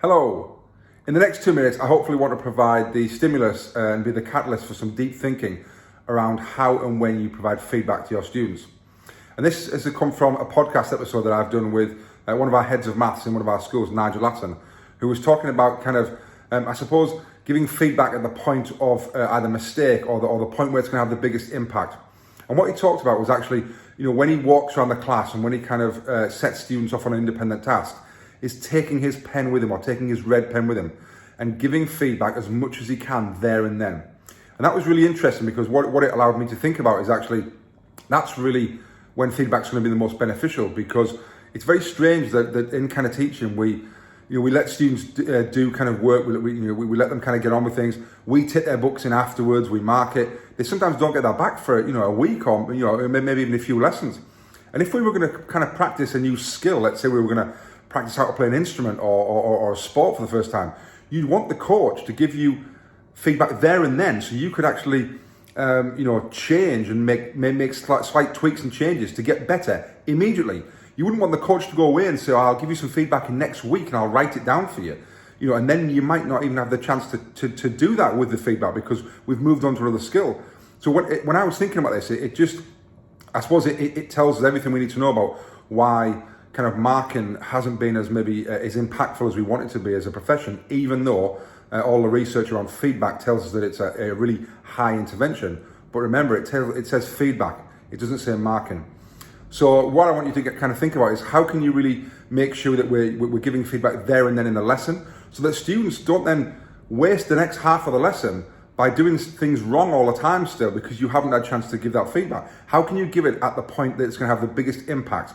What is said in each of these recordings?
Hello. In the next 2 minutes, I hopefully want to provide the stimulus and be the catalyst for some deep thinking around how and when you provide feedback to your students. And this has come from a podcast episode that I've done with one of our heads of maths in one of our schools, Nigel Latton, who was talking about I suppose, giving feedback at the point of either mistake or the point where it's going to have the biggest impact. And what he talked about was actually, when he walks around the class and when he sets students off on an independent task, is taking his pen with him or taking his red pen with him and giving feedback as much as he can there and then. And that was really interesting because what it allowed me to think about is actually that's really when feedback's going to be the most beneficial, because it's very strange that in teaching we let students do work, we let them get on with things. We take their books in afterwards, we mark it. They sometimes don't get that back for a week or maybe even a few lessons. And if we were going to practice a new skill, let's say we were going to practice how to play an instrument or a sport for the first time, you'd want the coach to give you feedback there and then, so you could actually change and make slight tweaks and changes to get better immediately. You wouldn't want the coach to go away and say, I'll give you some feedback in next week and I'll write it down for you. And then you might not even have the chance to do that with the feedback because we've moved on to another skill. So when I was thinking about this, it tells us everything we need to know about why marking hasn't been as impactful as we want it to be as a profession, even though all the research around feedback tells us that it's a really high intervention. But remember, it says feedback, it doesn't say marking. So what I want you to think about is how can you really make sure that we're giving feedback there and then in the lesson, so that students don't then waste the next half of the lesson by doing things wrong all the time still because you haven't had a chance to give that feedback. How can you give it at the point that it's going to have the biggest impact,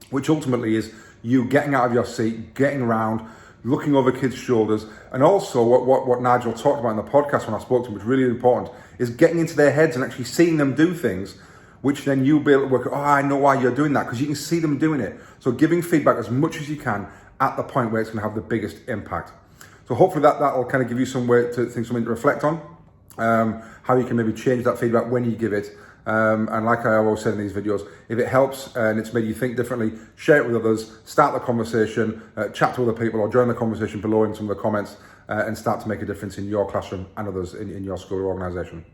which ultimately is you getting out of your seat, getting around, looking over kids' shoulders, and also what Nigel talked about in the podcast when I spoke to him, which is really important, is getting into their heads and actually seeing them do things, which then you'll be able to work, I know why you're doing that, because you can see them doing it. So giving feedback as much as you can at the point where it's going to have the biggest impact. So hopefully that'll give you something to reflect on, how you can maybe change that feedback when you give it. And like I always said in these videos, if it helps and it's made you think differently, share it with others, start the conversation, chat to other people or join the conversation below in some of the comments and start to make a difference in your classroom and others in your school or organisation.